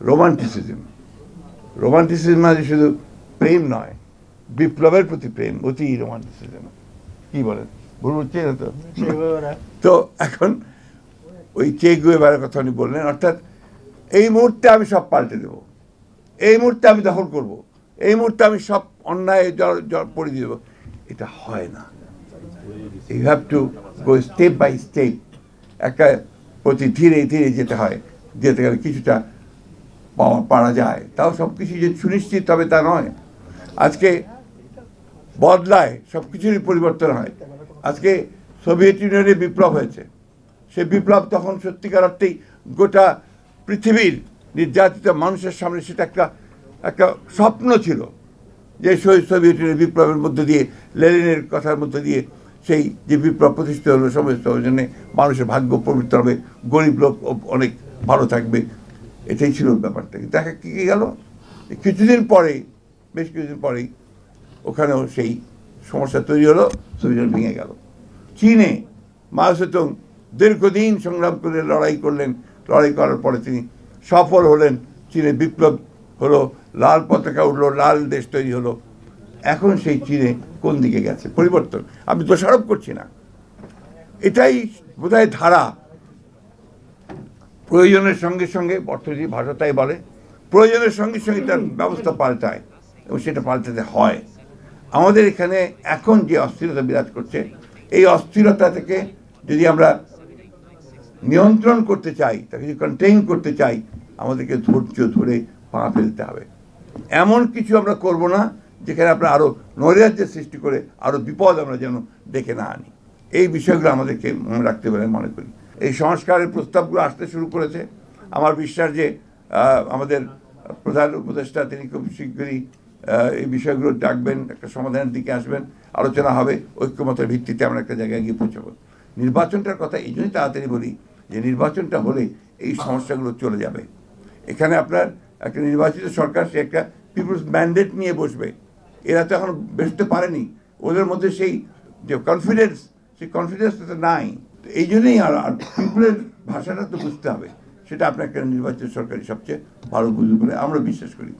Romanticism মানে শুধু প্রেম নয়, বিপ্লবের প্রতি প্রেম, অতি রোমান্টিসিজম। কি বলেন, ভুল হচ্ছে না তো? তো এখন ওই চে গুয়েভারার কথা উনি বললেন, অর্থাৎ এই মুহূর্তে আমি সব পাল্টে দেব, এই মুহূর্তে আমি দখল করব, এই মুহূর্তে আমি সব অন্যায় পড়ে দিয়ে দেবো। এটা হয় না। You have to go step by step, একটা প্রতি ধীরে ধীরে যেতে হয়। যেতে গেলে কিছুটা পারা যায়, তাও সব কিছু যে সুনিশ্চিত হবে তা নয়। আজকে বদলায়, সব কিছুরই পরিবর্তন হয়। আজকে সোভিয়েত ইউনিয়নে বিপ্লব হয়েছে, সে বিপ্লব তখন সত্যিকার অর্থেই গোটা পৃথিবীর নির্যাতিত মানুষের সামনে সেটা একটা স্বপ্ন ছিল, যে সোভিয়েত ইউনিয়নের বিপ্লবের মধ্যে দিয়ে, লেনিনের কথার মধ্যে দিয়ে সেই যে বিপ্লব প্রতিষ্ঠিত হলো, সমস্ত জন্যে মানুষের ভাগ্য পবিত্র হবে, গরিব লোক অনেক ভালো থাকবে, এটাই ছিল ব্যাপারটা। কিন্তু দেখা কি গেল, কিছুদিন পরেই, বেশ কিছুদিন পরেই ওখানেও সেই সমস্যা তৈরি হলো, সোভিয়েত ইউনিয়ন ভেঙে গেল। চীনে মাও সেতুং দীর্ঘদিন সংগ্রাম করে লড়াই করার পরে তিনি সফল হলেন, চীনে বিপ্লব হলো, লাল পতাকা উঠলো, লাল দেশ তৈরি হলো। এখন সেই চীনে কোন দিকে গেছে? পরিবর্তন। আমি দোষারোপ করছি না, এটাই বোধহয় ধারা। প্রয়োজনের সঙ্গে সঙ্গে, অর্থনীতি ভাষা তাই বলে, প্রয়োজনের সঙ্গে সঙ্গে তার ব্যবস্থা পাল্টায়, এবং সেটা পাল্টাতে হয়। আমাদের এখানে এখন যে অস্থিরতা বিরাজ করছে, এই অস্থিরতা থেকে যদি আমরা নিয়ন্ত্রণ করতে চাই, তাকে যদি কন্টেইন করতে চাই, আমাদেরকে ধৈর্য ধরে পা ফেলতে হবে। এমন কিছু আমরা করব না যেখানে আমরা আরও নৈরাজ্যের সৃষ্টি করে আরও বিপদ আমরা যেন ডেকে না আনি। এই বিষয়গুলো আমাদেরকে মনে রাখতে বলে মনে করি। এই সংস্কারের প্রস্তাবগুলো আসতে শুরু করেছে। আমার বিশ্বাস যে আমাদের প্রধান উপদেষ্টা তিনি খুব শীঘ্রই এই বিষয়গুলো ডাকবেন, একটা সমাধানের দিকে আসবেন, আলোচনা হবে, ঐক্যমতের ভিত্তিতে আমরা একটা জায়গায় গিয়ে পৌঁছাবো। নির্বাচনটার কথা এই জন্যই তাড়াতাড়ি বলি যে নির্বাচনটা হলে এই সমস্যাগুলো চলে যাবে। এখানে আপনার একটা নির্বাচিত সরকার, সে একটা পিপুলস ম্যান্ডেট নিয়ে বসবে। এরা তো এখন বসতে পারেনি, ওদের মধ্যে সেই যে কনফিডেন্স, সেই কনফিডেন্সটা নাই। এই জন্যই আর পিপুলের ভাষাটা তো বুঝতে হবে, সেটা আপনার একটা নির্বাচিত সরকারই সবচেয়ে ভালো বুঝবে বলে আমরা বিশ্বাস করি।